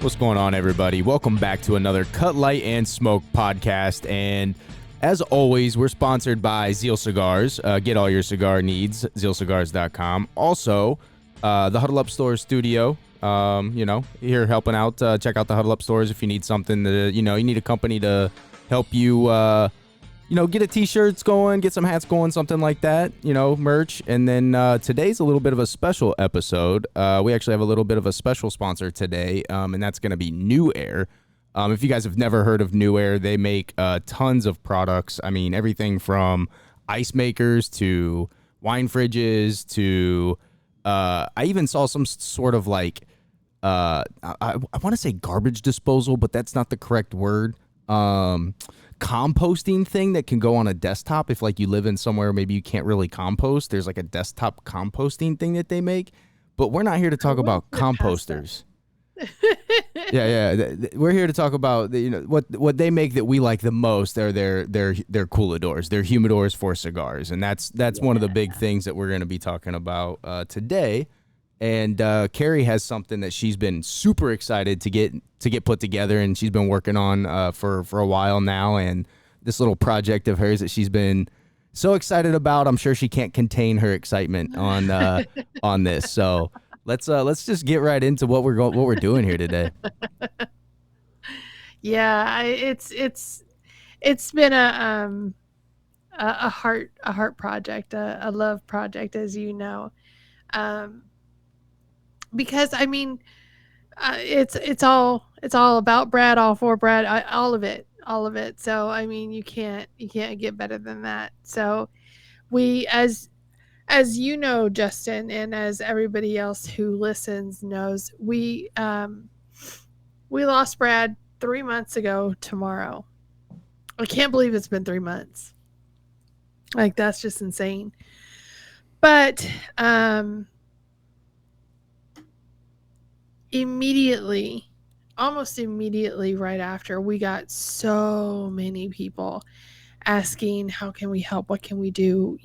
What's going on, everybody? Welcome back to another Cut Light and Smoke podcast. And as always, we're sponsored by Zeal Cigars. Get all your cigar needs, zealcigars.com. Also, the Huddle Up Stores studio, here helping out. Check out the Huddle Up Stores if you need something to, you need a company to help you, get a t-shirts going, get some hats going, something like that, merch. And then today's a little bit of a special episode. We actually have a little bit of a special sponsor today, and that's going to be NewAir. If you guys have never heard of NewAir, they make tons of products. I mean, everything from ice makers to wine fridges to I even saw some sort of like I want to say garbage disposal, but that's not the correct word. Composting thing that can go on a desktop if like you live in somewhere maybe you can't really compost. There's like a desktop composting thing that they make, but we're not here to talk about composters. Yeah. We're here to talk about what they make that we like the most. Are their cooladors, their humidors for cigars, and that's one of the big things that we're going to be talking about today. And Carrie has something that she's been super excited to get put together, and she's been working on for a while now. And this little project of hers that she's been so excited about, I'm sure she can't contain her excitement on this. So let's just get right into what we're doing here today. Yeah, it's been a heart project, a love project, as you know. Because I mean, it's all about Brad, all for Brad, all of it. So I mean, you can't get better than that. So we, as you know, Justin, and as everybody else who listens knows, we lost Brad 3 months ago tomorrow. I can't believe it's been 3 months. Like, that's just insane. But almost immediately right after, we got so many people asking, how can we help? What can we do?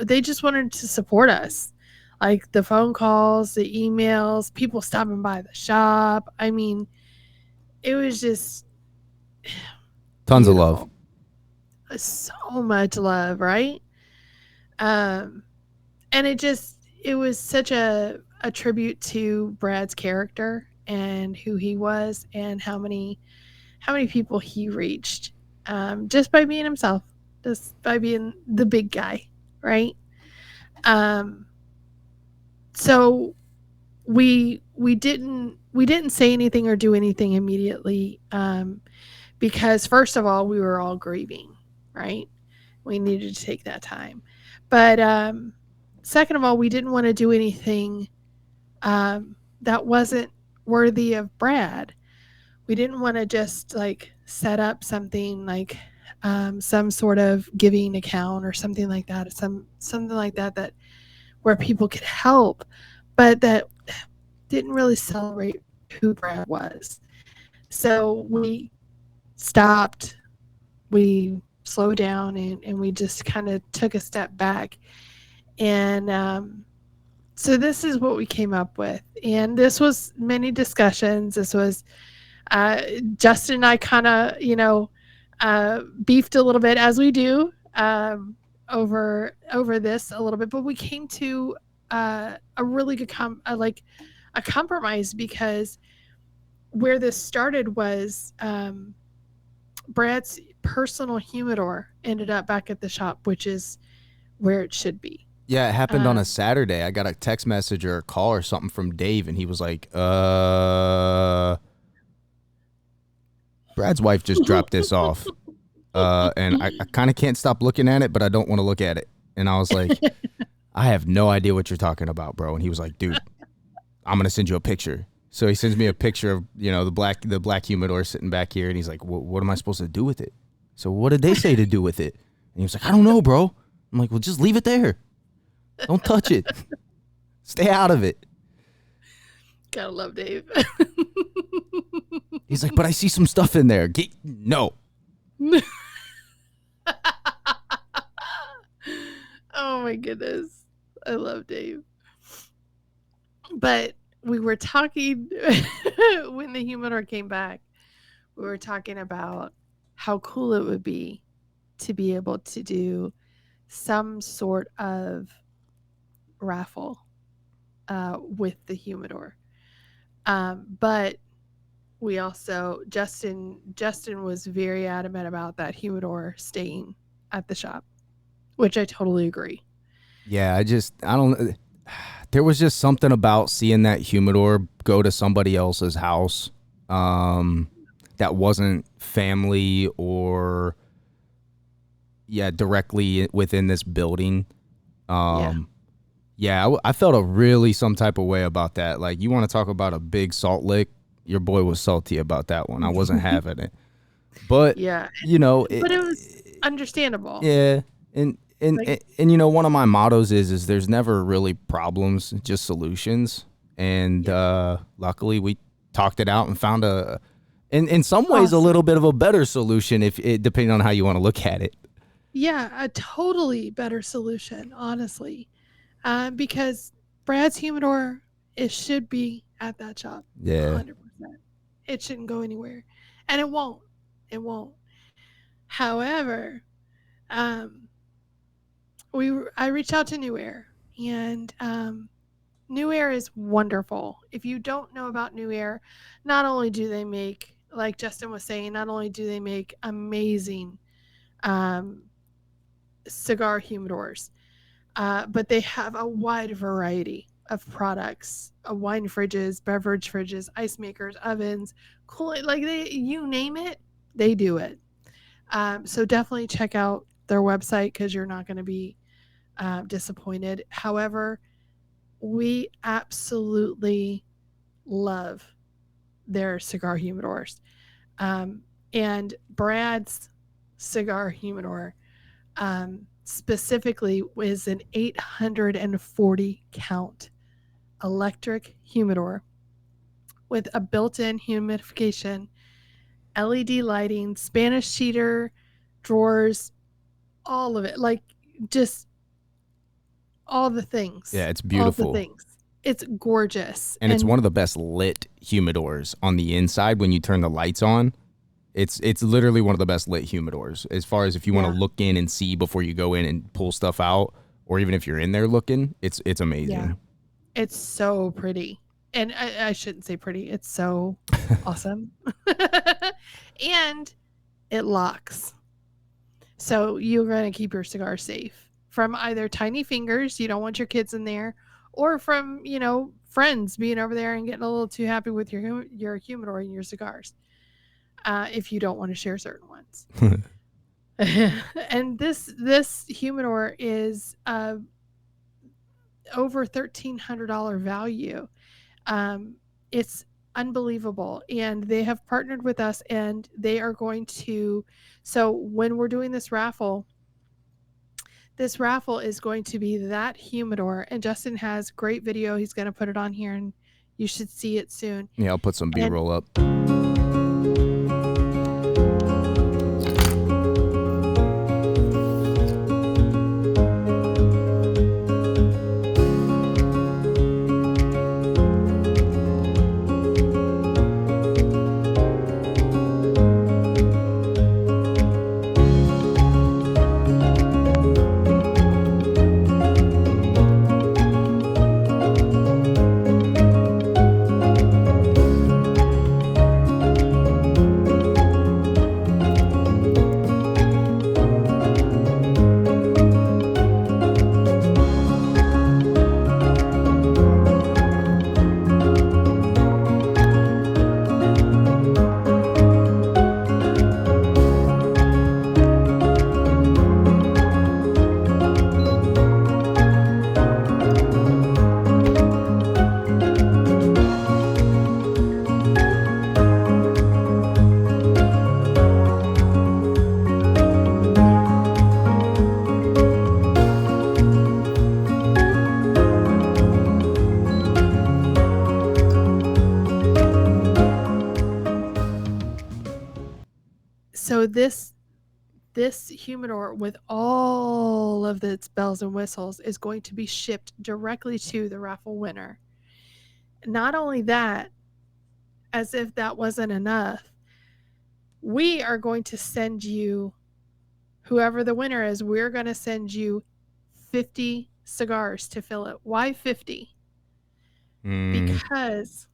They just wanted to support us. Like the phone calls, the emails, people stopping by the shop. I mean, it was just Tons beautiful. of love. So much love, right? And it was such a tribute to Brad's character and who he was and how many people he reached, just by being himself, just by being the big guy, right? So we didn't say anything or do anything immediately, because first of all, we were all grieving, right? We needed to take that time. But second of all, we didn't want to do anything that wasn't worthy of Brad. We didn't want to just like set up something like some sort of giving account or something like that, something like that where people could help, but that didn't really celebrate who Brad was. So we stopped, we slowed down, and we just kind of took a step back. And so this is what we came up with. And this was many discussions. This was Justin and I kind of, beefed a little bit, as we do, over this a little bit. But we came to a really good a compromise, because where this started was Brad's personal humidor ended up back at the shop, which is where it should be. Yeah, it happened on a Saturday. I got a text message or a call or something from Dave, and he was like, Brad's wife just dropped this off. And I kind of can't stop looking at it, but I don't want to look at it. And I was like, I have no idea what you're talking about, bro. And he was like, dude, I'm going to send you a picture. So he sends me a picture of, the black humidor sitting back here. And he's like, what am I supposed to do with it? So what did they say to do with it? And he was like, I don't know, bro. I'm like, well, just leave it there. Don't touch it. Stay out of it. Gotta love Dave. He's like, but I see some stuff in there. No. Oh my goodness. I love Dave. But we were talking when the humidor came back. We were talking about how cool it would be to be able to do some sort of raffle with the humidor. But we also Justin was very adamant about that humidor staying at the shop, which I totally agree. Yeah, I don't. There was just something about seeing that humidor go to somebody else's house, that wasn't family or directly within this building. Yeah. Um, yeah, I felt a really some type of way about that. Like, you want to talk about a big salt lick? Your boy was salty about that one. I wasn't having it, but Yeah. you know, But it was understandable. yeah, Like, and one of my mottos is there's never really problems, just solutions. And yeah. luckily, we talked it out and found in some ways, a Awesome. little bit of a better solution, if it depending on how you want to look at it. Yeah, a totally better solution, honestly. Because Brad's humidor, it should be at that shop, Yeah, 100%. It shouldn't go anywhere, and it won't. It won't. However, um, I reached out to NewAir, and NewAir is wonderful. If you don't know about NewAir, not only do they make, like Justin was saying, not only do they make amazing um, cigar humidors, but they have a wide variety of products: wine fridges, beverage fridges, ice makers, ovens, cooling, like you name it, they do it. So definitely check out their website because you're not going to be disappointed. However, we absolutely love their cigar humidors. And Brad's cigar humidor specifically is an 840 count electric humidor with a built-in humidification, LED lighting, Spanish cheater, drawers, all of it. Like, just all the yeah, things. it's All the beautiful. things. It's gorgeous. And it's one of the best lit humidors on the inside when you turn the lights on. It's literally one of the best lit humidors, as far as if you want to Yeah, look in and see before you go in and pull stuff out, or even if you're in there looking. It's yeah. amazing. It's so pretty. And I shouldn't say pretty. It's so awesome. And it locks. So you're going to keep your cigar safe from either tiny fingers, you don't want your kids in there, or from, friends being over there and getting a little too happy with your humidor and your cigars, if you don't want to share certain ones. And this humidor is over $1,300 value. It's unbelievable, and they have partnered with us, and they are going to. So when we're doing this raffle is going to be that humidor, and Justin has great video. He's going to put it on here, and you should see it soon. Yeah, I'll put some And B-roll up. so this humidor with all of its bells and whistles is going to be shipped directly to the raffle winner. Not only that, as if that wasn't enough, we are going to send you, whoever the winner is, we're going to send you 50 cigars to fill it. Why 50? Because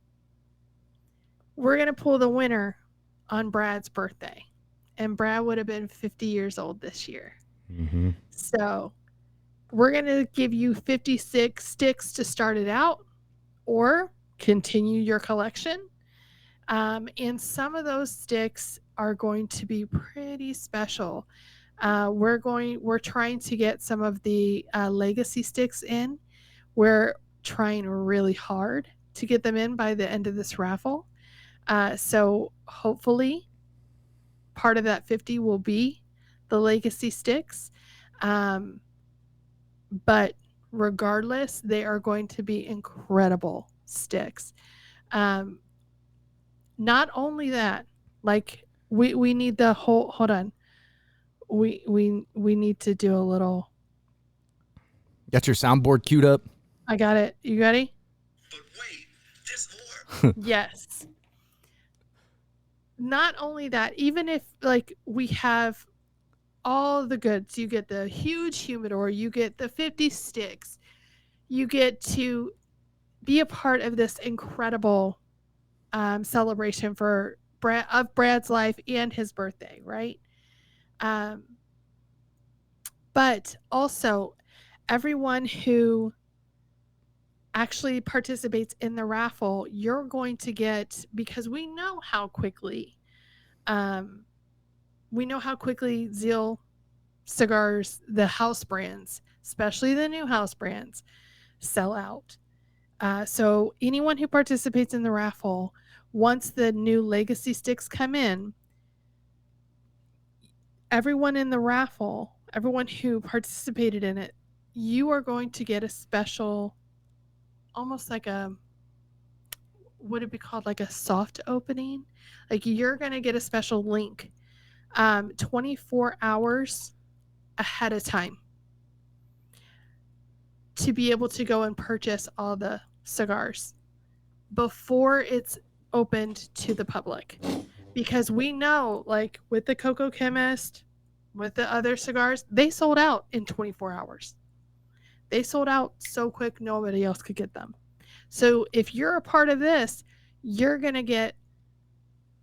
we're going to pull the winner on Brad's birthday. And Brad would have been 50 years old this year. Mm-hmm. So we're going to give you 56 sticks to start it out or continue your collection. And some of those sticks are going to be pretty special. We're trying to get some of the legacy sticks in. We're trying really hard to get them in by the end of this raffle. So hopefully part of that 50 will be the legacy sticks. But regardless, they are going to be incredible sticks. Not only that, like we need the whole, hold on. We need to do a little. Got your soundboard queued up? I got it. You ready? But wait, there's more. Yes. Not only that, even if like we have all the goods, you get the huge humidor, you get the 50 sticks, you get to be a part of this incredible celebration for Brad's life and his birthday, right? But also everyone who actually participates in the raffle, you're going to get, because we know how quickly Zeal cigars, the house brands, especially the new house brands, sell out. So anyone who participates in the raffle, once the new legacy sticks come in, everyone in the raffle, everyone who participated in it, you are going to get a special, almost like a, would it be called like a soft opening? Like you're going to get a special link 24 hours ahead of time to be able to go and purchase all the cigars before it's opened to the public. Because we know, like with the Coco Chemist, with the other cigars, they sold out in 24 hours. They sold out so quick nobody else could get them. So if you're a part of this, you're gonna get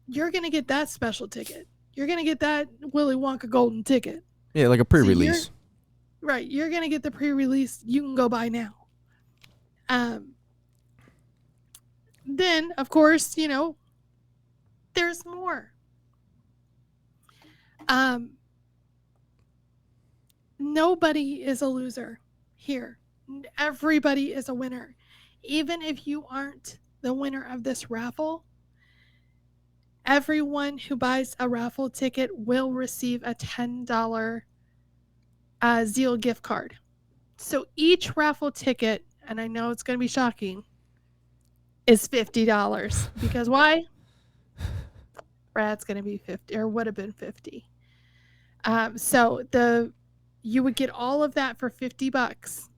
that special ticket. You're gonna get that Willy Wonka golden ticket. Yeah, like a pre-release. So right, you're gonna get the pre-release. You can go buy now. Then of course, there's more. Nobody is a loser here. Everybody is a winner. Even if you aren't the winner of this raffle, everyone who buys a raffle ticket will receive a $10 Zeal gift card. So each raffle ticket, and I know it's going to be shocking, is $50. Because why? Brad's going to be 50, or would have been 50. So you would get all of that for $50.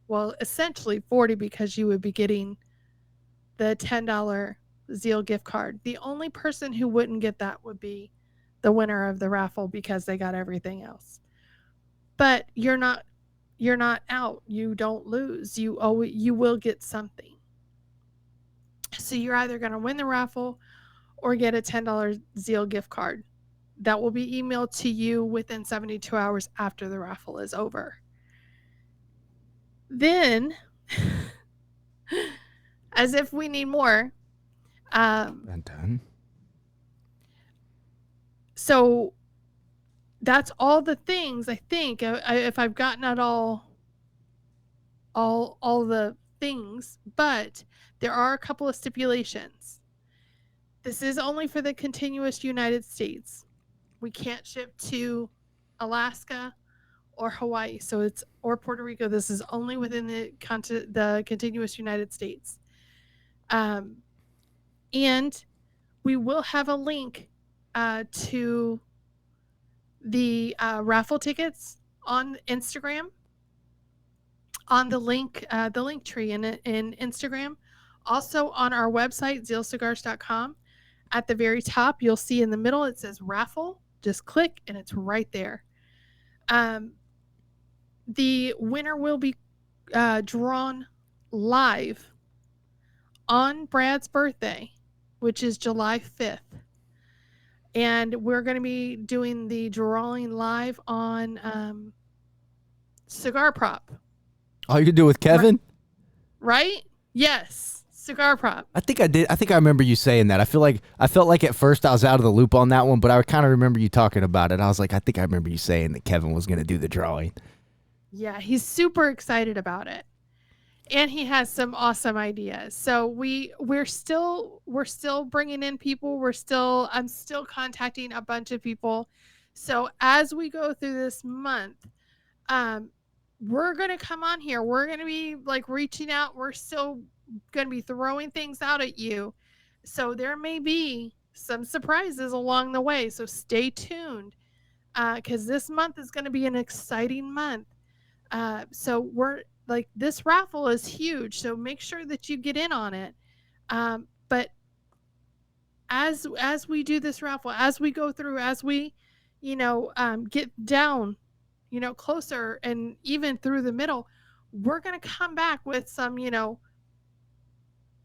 Well, essentially 40, because you would be getting the $10 Zeal gift card. The only person who wouldn't get that would be the winner of the raffle because they got everything else. But you're not out. You don't lose. You will get something. So you're either going to win the raffle or get a $10 Zeal gift card that will be emailed to you within 72 hours after the raffle is over. Then, as if we need more, Done. So that's all the things, I think. If I've gotten at all the things, but there are a couple of stipulations. This is only for the continuous United States. We can't ship to Alaska or Hawaii, or Puerto Rico. This is only within the continuous United States. And we will have a link to the raffle tickets on Instagram, on the link tree in Instagram, Also on our website, zealcigars.com, at the very top, you'll see in the middle, it says raffle. Just click and it's right there. The winner will be drawn live on Brad's birthday, which is July 5th. And we're going to be doing the drawing live on Cigar Prop. Oh, you could do it with Kevin? Right? Yes. Cigar Prop. I think I did. I think I remember you saying that. I felt like at first I was out of the loop on that one, but I kind of remember you talking about it. I was like, I think I remember you saying that Kevin was going to do the drawing. Yeah, he's super excited about it. And he has some awesome ideas. So we're still bringing in people. I'm still contacting a bunch of people. So as we go through this month, we're going to come on here. We're going to be like reaching out. We're still going to be throwing things out at you. So there may be some surprises along the way. So stay tuned, because this month is going to be an exciting month. So we're like, this raffle is huge. So make sure that you get in on it. But as we do this raffle, as we go through, as we, get down, closer and even through the middle, we're going to come back with some,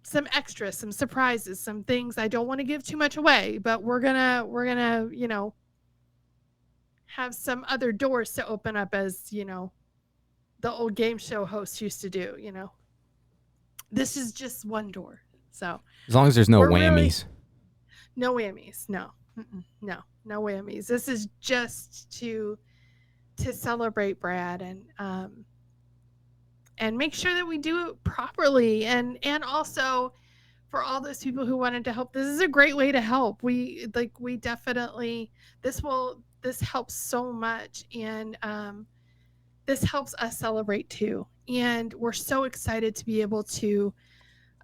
some extras, some surprises, some things. I don't want to give too much away, but we're going to, have some other doors to open up, as, the old game show hosts used to do. This is just one door. So as long as there's no whammies. No whammies. No. No whammies. This is just to celebrate Brad and make sure that we do it properly, and also for all those people who wanted to help. This is a great way to help. We definitely, this helps so much, and this helps us celebrate too. And we're so excited to be able to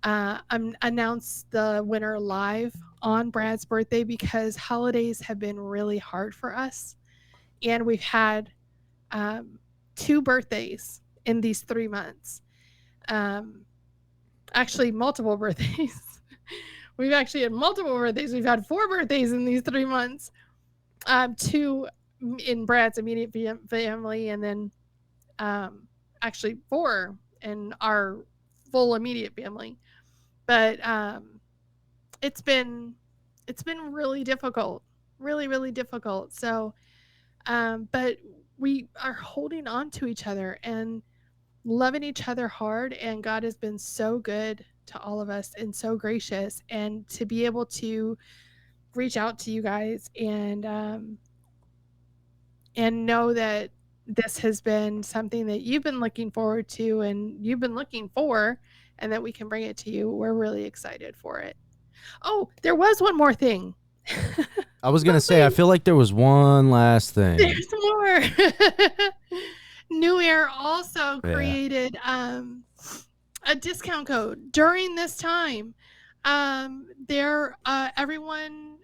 announce the winner live on Brad's birthday, because holidays have been really hard for us. And we've had 2 birthdays in these 3 months. Actually, multiple birthdays. We've actually had multiple birthdays. We've had 4 birthdays in these 3 months. 2 in Brad's immediate family, and then actually 4 in our full immediate family. But it's been really difficult, really difficult. So but we are holding on to each other and loving each other hard, and God has been so good to all of us and so gracious. And to be able to reach out to you guys and know that this has been something that you've been looking forward to and you've been looking for, and that we can bring it to you. We're really excited for it. Oh, there was one more thing. I was going to say, I feel like there was one last thing. There's more. NewAir also created a discount code during this time. Everyone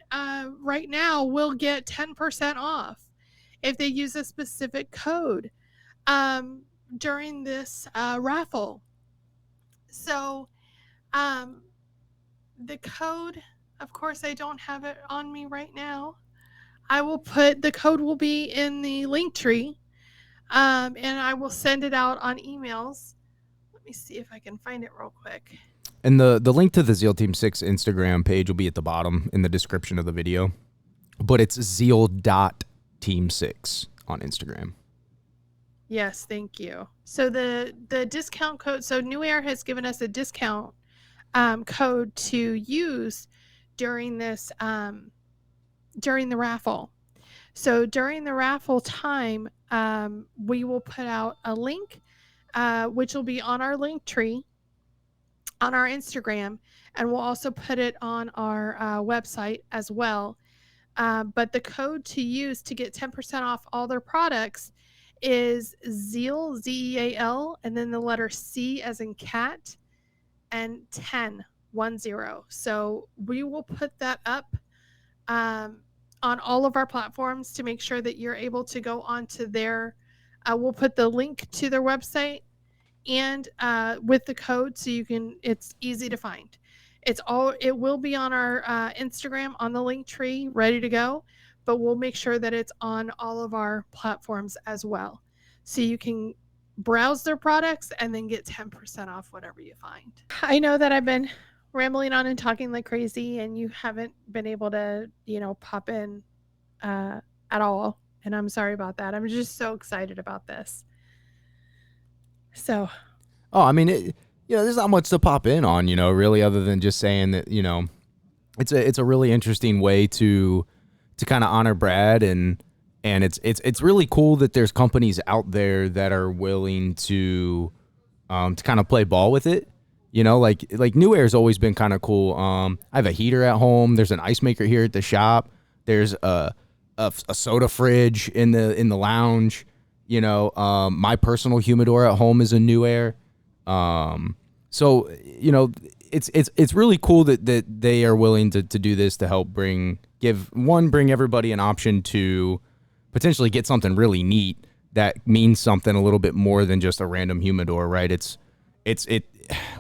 right now will get 10% off if they use a specific code during this raffle. So the code, of course, I don't have it on me right now. The code will be in the link tree, and I will send it out on emails. Let me see if I can find it real quick. And the link to the Zeal Team 6 Instagram page will be at the bottom in the description of the video. But it's zeal.team6 on Instagram. Yes, thank you. So the discount code, so NewAir has given us a discount code to use during this during the raffle. So during the raffle time, we will put out a link, which will be on our link tree on our Instagram, and we'll also put it on our website as well. But the code to use to get 10% off all their products is Zeal, ZEAL, and then the letter C as in cat, and 10. So we will put that up on all of our platforms to make sure that you're able to go onto their, we'll put the link to their website and with the code, so it's easy to find. It will be on our Instagram on the link tree, ready to go, but we'll make sure that it's on all of our platforms as well. So you can browse their products and then get 10% off whatever you find. I know that I've been rambling on and talking like crazy, and you haven't been able to, pop in at all. And I'm sorry about that. I'm just so excited about this. So, Oh, I mean, there's not much to pop in on, really, other than just saying that, it's a really interesting way to kind of honor Brad, and it's really cool that there's companies out there that are willing to kind of play ball with it. Like NewAir's always been kind of cool. I have a heater at home. There's an ice maker here at the shop. There's a soda fridge in the lounge. My personal humidor at home is a NewAir. So it's really cool that they are willing to do this to help bring everybody an option to potentially get something really neat that means something a little bit more than just a random humidor, right? It's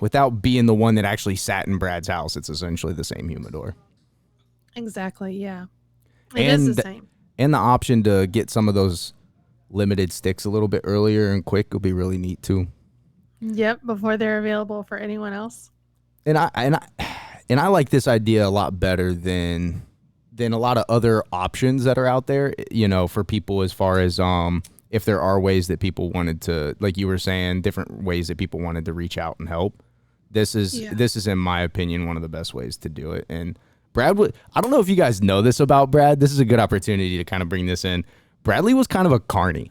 without being the one that actually sat in Brad's house, it's essentially the same humidor. Exactly, yeah. It is the same. And the option to get some of those limited sticks a little bit earlier and quick will be really neat too. Yep, before they're available for anyone else. And I like this idea a lot better than a lot of other options that are out there, for people, as far as if there are ways that people wanted to, like you were saying, different ways that people wanted to reach out and help. This is in my opinion one of the best ways to do it. And Brad I don't know if you guys know this about Brad. This is a good opportunity to kind of bring this in. Bradley was kind of a carny.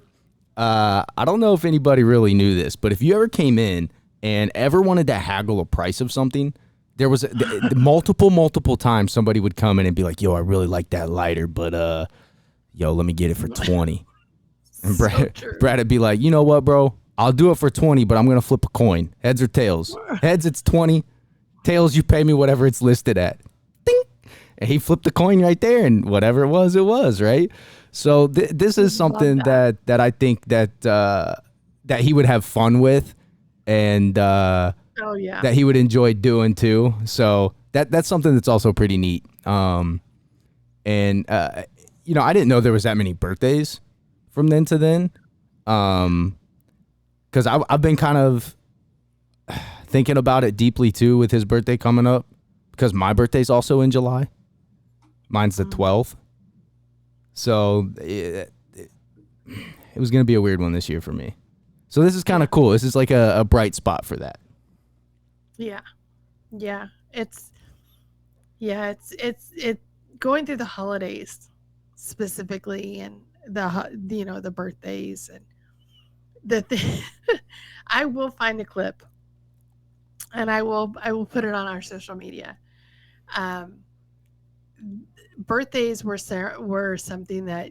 I don't know if anybody really knew this, but if you ever came in and ever wanted to haggle a price of something, there was multiple times somebody would come in and be like, "Yo, I really like that lighter, but yo, let me get it for 20." And Brad would be like, "You know what, bro? I'll do it for 20, but I'm going to flip a coin. Heads or tails? Heads, it's 20. Tails, you pay me whatever it's listed at." Ding! And he flipped the coin right there, and whatever it was, right? So this is something that I think that he would have fun with, and that he would enjoy doing too. So that's something that's also pretty neat. I didn't know there was that many birthdays from then to then, because I've been kind of thinking about it deeply too with his birthday coming up, because my birthday's also in July. Mine's the 12th. So it was going to be a weird one this year for me. So this is kind of cool. This is like a bright spot for that. Yeah. It's going through the holidays specifically, and the birthdays, and I will find a clip, and I will put it on our social media. Birthdays were something that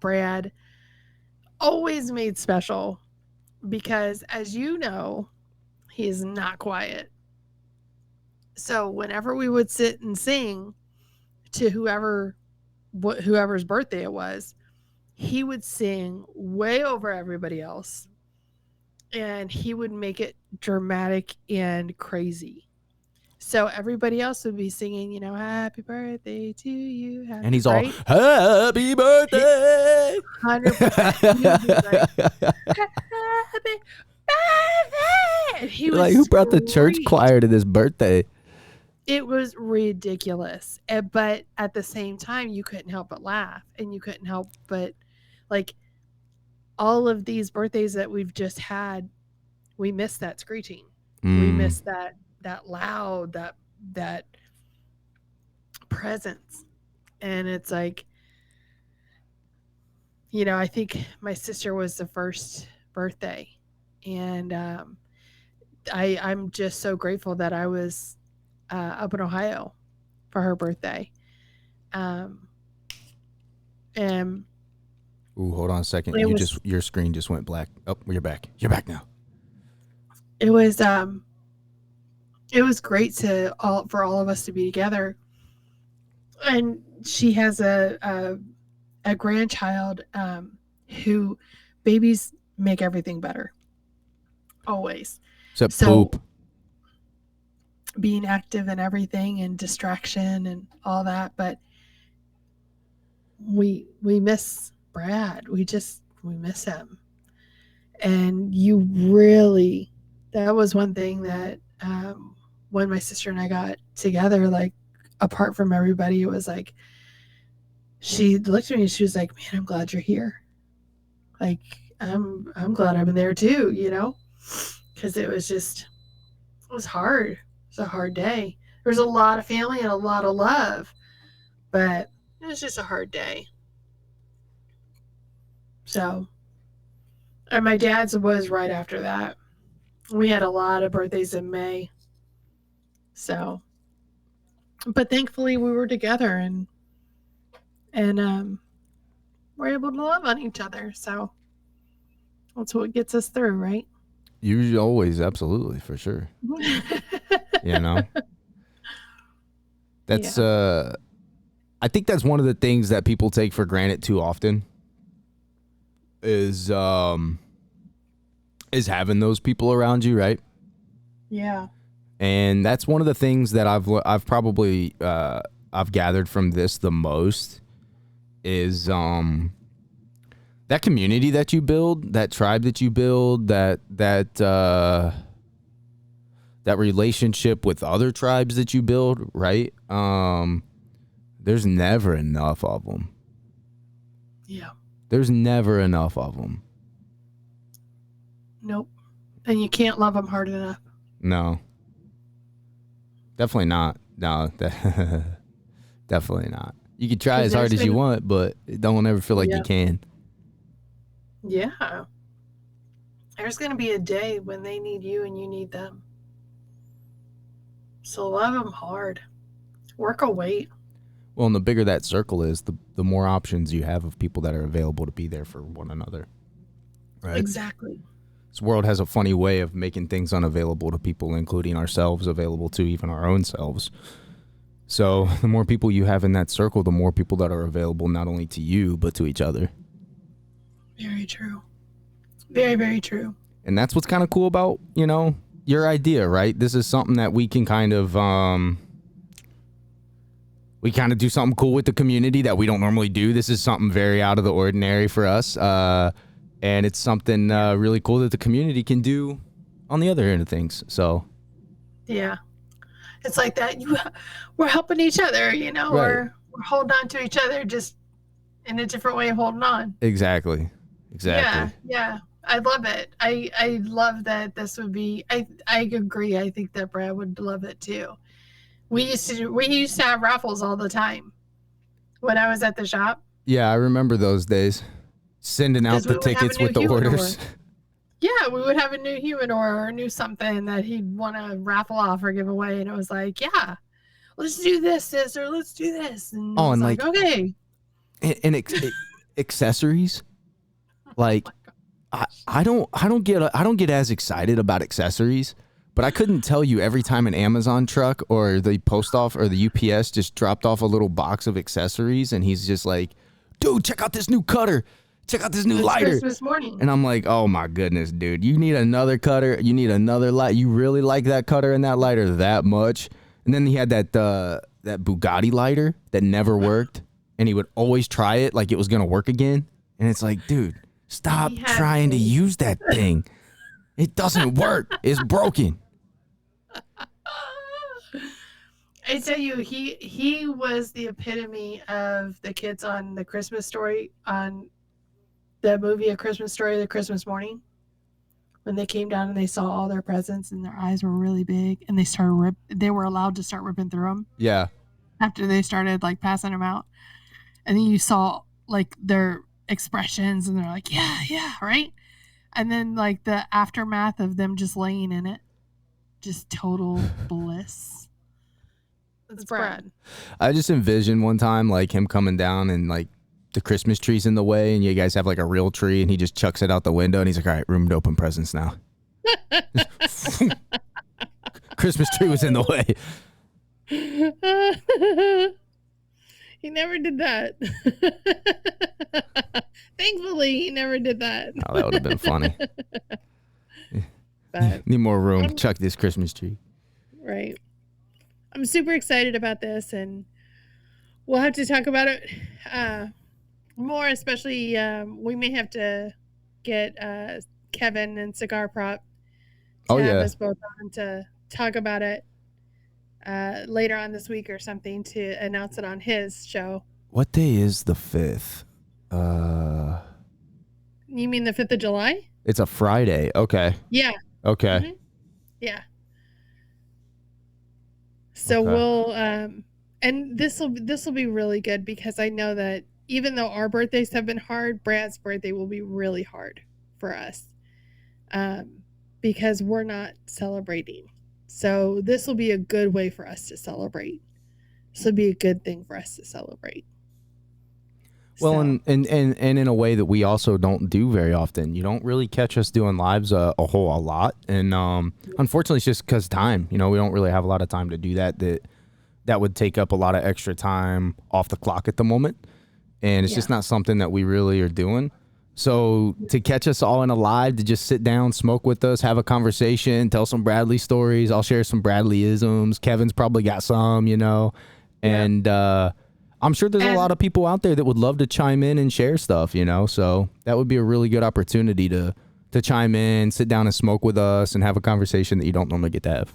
Brad always made special, because, as you know, he is not quiet. So whenever we would sit and sing to whoever's birthday it was, he would sing way over everybody else, and he would make it dramatic and crazy. So everybody else would be singing, happy birthday to you. And he's all, happy birthday. 100%. He would be like, happy birthday. He was like, who brought the church choir to this birthday? It was ridiculous. But at the same time, you couldn't help but laugh, and you couldn't help but, like, all of these birthdays that we've just had, we miss that screeching. We miss that loud, that presence. And it's like, I think my sister was the first birthday, and I'm just so grateful that I was up in Ohio for her birthday. And ooh, hold on a second. Your screen just went black. Oh, you're back. You're back now. It was great for all of us to be together. And she has a grandchild who, babies make everything better. always. Except So poop. being active and everything and distraction and all that, but we miss Brad. We miss him. And that was one thing that when my sister and I got together, like apart from everybody, it was like she looked at me and she was like, "Man, I'm glad you're here. Like I'm glad I'm there too, because it was hard. It was a hard day. There was a lot of family and a lot of love, but it was just a hard day." So, and my dad's was right after that. We had a lot of birthdays in May. So, but thankfully we were together and we're able to love on each other. So that's what gets us through, right? You always, absolutely, for sure. That's I think that's one of the things that people take for granted too often is having those people around you, right? Yeah. And that's one of the things that I've probably I've gathered from this the most is that community that you build, that tribe that you build, that relationship with other tribes that you build, right? There's never enough of them. Yeah. There's never enough of them. Nope. And you can't love them hard enough. No. Definitely not. No, definitely not. You can try as hard as you want, but don't ever feel like you can. Yeah. There's going to be a day when they need you and you need them. So love them hard. Work a weight. Well, and the bigger that circle is, the more options you have of people that are available to be there for one another. Right? Exactly. This world has a funny way of making things unavailable to people, including ourselves, available to even our own selves. So the more people you have in that circle, the more people that are available not only to you, but to each other. Very true. Very, very true. And that's what's kind of cool about, your idea, right? This is something that we can kind of, do something cool with the community that we don't normally do. This is something very out of the ordinary for us. And it's something really cool that the community can do on the other end of things. So, yeah, it's like that. We're helping each other, Right. we're holding on to each other, just in a different way of holding on. Exactly. Yeah. I love it. I love that this would be. I agree. I think that Brad would love it too. We used to have raffles all the time when I was at the shop. Yeah, I remember those days. Sending out the tickets with the orders. Yeah, we would have a new Humidor or a new something that he'd want to raffle off or give away, and it was like, yeah, let's do this, or let's do this. And Oh, and like, okay. And accessories, like I don't get as excited about accessories, but I couldn't tell you every time an Amazon truck or the post office or the UPS just dropped off a little box of accessories, and he's just like, dude, check out this new cutter. Check out this new lighter. Christmas morning. And I'm like, oh my goodness, dude. You need another cutter. You need another light. You really like that cutter and that lighter that much? And then he had that Bugatti lighter that never worked. And he would always try it like it was going to work again. And it's like, dude, stop trying to use that thing. It doesn't work. It's broken. I tell you, he was the epitome of the kids on the Christmas Story, on the movie A Christmas Story, the Christmas morning, when they came down and they saw all their presents and their eyes were really big and they were allowed to start ripping through them. Yeah. After they started like passing them out. And then you saw like their expressions and they're like, yeah, right? And then like the aftermath of them just laying in it, just total bliss. That's Brad. I just envisioned one time like him coming down and like the Christmas tree's in the way and you guys have like a real tree and he just chucks it out the window and he's like, all right, room to open presents now. Christmas tree was in the way. He never did that. Thankfully, he never did that. Oh, that would have been funny. But Need more room to I'm- chuck this Christmas tree. right. I'm super excited about this, and we'll have to talk about it more, especially we may have to get Kevin and Cigar Prop to Oh, have yeah. us both on to talk about it later on this week or something to announce it on his show. What day is the 5th? You mean the 5th of July? It's a Friday. Okay. Yeah. Okay. Mhm. Yeah. So Okay. we'll and this will be really good because I know that even though our birthdays have been hard, Brad's birthday will be really hard for us. Because we're not celebrating. So this will be a good way for us to celebrate. This will be a good thing for us to celebrate. Well, So, and in a way that we also don't do very often. You don't really catch us doing lives a lot. And unfortunately, it's just because time. We don't really have a lot of time to do that. That would take up a lot of extra time off the clock at the moment. And it's just not something that we really are doing. So to catch us all in a live, to just sit down, smoke with us, have a conversation, tell some Bradley stories. I'll share some Bradley-isms. Kevin's probably got some, and I'm sure there's a lot of people out there that would love to chime in and share stuff, so that would be a really good opportunity to chime in, sit down and smoke with us and have a conversation that you don't normally get to have.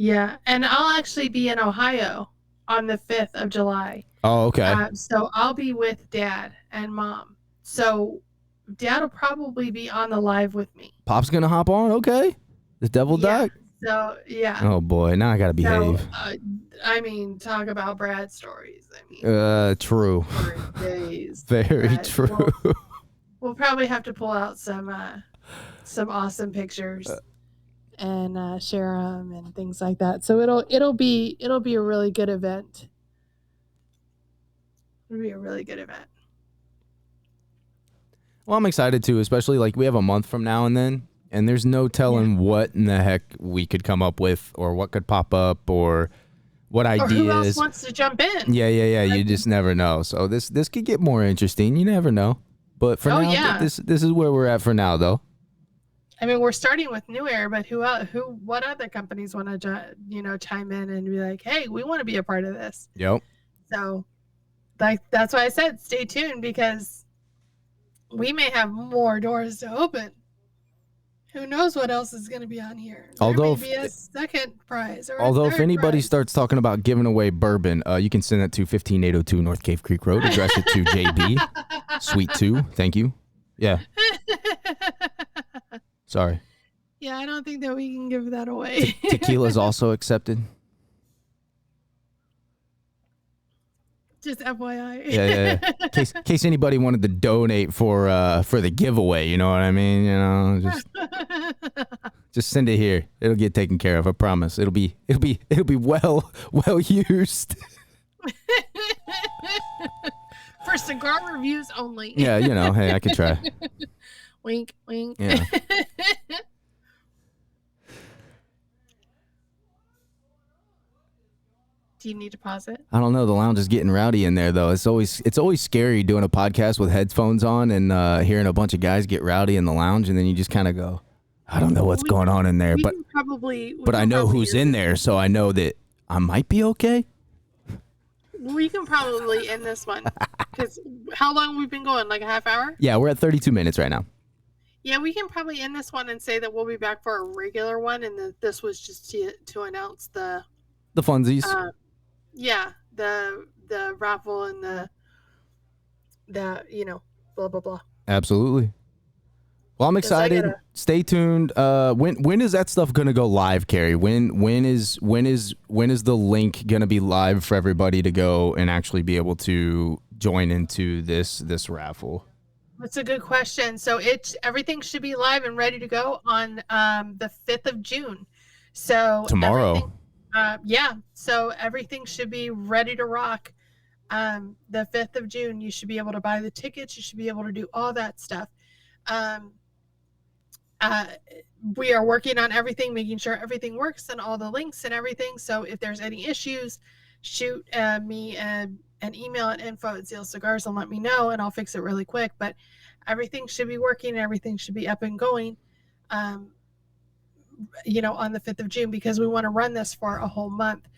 yeah. And I'll actually be in Ohio on the 5th of July. Oh, okay. So I'll be with Dad and Mom. So Dad will probably be on the live with me. Pop's going to hop on? Okay. The devil duck? So, yeah. Oh, boy. Now I got to behave. So, talk about Brad stories. True. For days. Very But true. We'll probably have to pull out some awesome pictures and share them and things like that. So it'll be a really good event. It'll be a really good event. Well, I'm excited too, especially we have a month from now and then, and there's no telling what in the heck we could come up with or what could pop up or what ideas. Or who else wants to jump in? Yeah. You just never know. So this could get more interesting. You never know. But for now, this is where we're at for now, though. We're starting with NewAir, but what other companies want to, chime in and be like, hey, we want to be a part of this. Yep. So, that's why I said stay tuned because we may have more doors to open. Who knows what else is going to be on here? There may be a second prize. Or if anybody starts talking about giving away bourbon, you can send it to 15802 North Cave Creek Road. Address it to JB, Suite 2. Thank you. Yeah. Sorry. Yeah, I don't think that we can give that away. Tequila is also accepted. Just FYI. Yeah. In case anybody wanted to donate for the giveaway, you know what I mean? Just send it here. It'll get taken care of. I promise. It'll be well used. For cigar reviews only. Yeah, hey, I could try. Wink, wink. Yeah. Do you need to pause it? I don't know. The lounge is getting rowdy in there, though. It's always scary doing a podcast with headphones on and hearing a bunch of guys get rowdy in the lounge, and then you just kind of go, I don't know what's going on in there, but I know who's in there, so I know that I might be okay. We can probably end this one because how long we've been going? Like a half hour? Yeah, we're at 32 minutes right now. Yeah, we can probably end this one and say that we'll be back for a regular one, and that this was just to announce the funsies. Yeah, the raffle and the blah blah blah. Absolutely. Well, I'm excited. Stay tuned. When is that stuff gonna go live, Carrie? When is the link gonna be live for everybody to go and actually be able to join into this raffle? That's a good question. So everything should be live and ready to go on the 5th of June. So tomorrow. So everything should be ready to rock. The 5th of June, you should be able to buy the tickets. You should be able to do all that stuff. We are working on everything, making sure everything works and all the links and everything. So if there's any issues, shoot me an email at info@zealcigars and let me know, and I'll fix it really quick. But everything should be working. Everything should be up and going. on the 5th of June, because we want to run this for a whole month.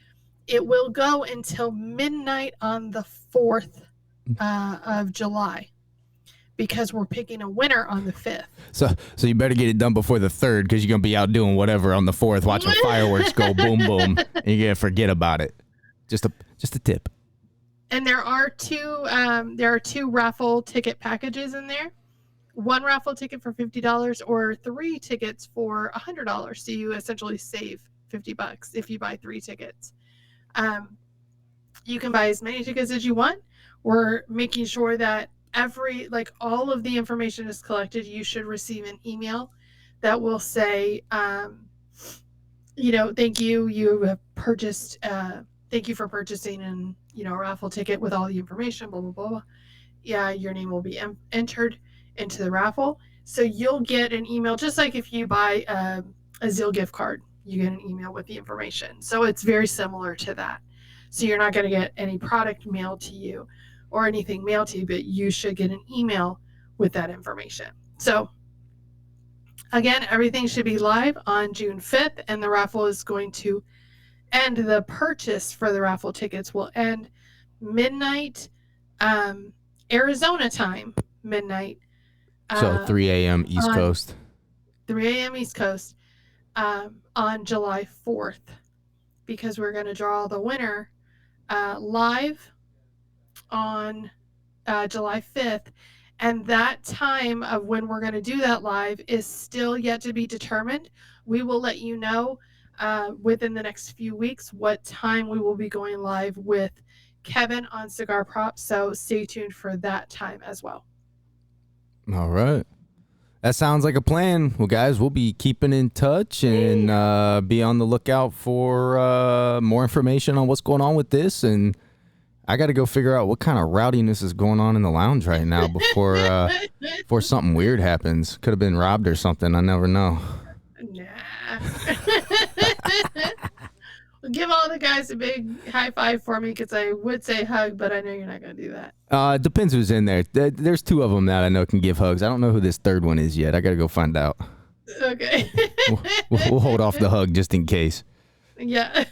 It will go until midnight on the 4th of July, because we're picking a winner on the 5th. So you better get it done before the 3rd, because you're going to be out doing whatever on the 4th, watching fireworks go boom, boom, and you're going to forget about it. Just a tip. And there are two raffle ticket packages in there. One raffle ticket for $50 or 3 tickets for $100. So you essentially save $50 if you buy 3 tickets. You can buy as many tickets as you want. We're making sure that all of the information is collected. You should receive an email that will say, thank you. You have purchased, thank you for purchasing a raffle ticket with all the information, blah, blah, blah, blah. Yeah, your name will be entered into the raffle. So you'll get an email, just like if you buy a Zeal gift card, you get an email with the information. So it's very similar to that. So you're not going to get any product mailed to you or anything mailed to you, but you should get an email with that information. So again, everything should be live on June 5th, and the raffle is going to end. The purchase for the raffle tickets will end midnight, Arizona time, midnight. So 3 a.m. East Coast. 3 a.m. East Coast on July 4th, because we're going to draw the winner live on July 5th. And that time of when we're going to do that live is still yet to be determined. We will let you know within the next few weeks what time we will be going live with Kevin on Cigar Props. So stay tuned for that time as well. All right. That sounds like a plan. Well, guys, we'll be keeping in touch and be on the lookout for more information on what's going on with this. And I got to go figure out what kind of rowdiness is going on in the lounge right now before something weird happens. Could have been robbed or something. I never know. Nah. Well, give all the guys a big high five for me, because I would say hug, but I know you're not going to do that. It depends who's in there. There's 2 of them that I know can give hugs. I don't know who this 3rd one is yet. I got to go find out. Okay. We'll hold off the hug just in case. Yeah.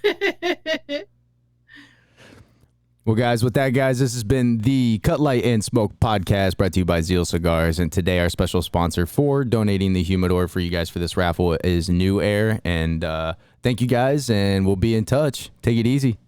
Well, guys, with that, guys, this has been the Cut Light and Smoke podcast brought to you by Zeal Cigars. And today our special sponsor for donating the Humidor for you guys for this raffle is NewAir. And thank you, guys, and we'll be in touch. Take it easy.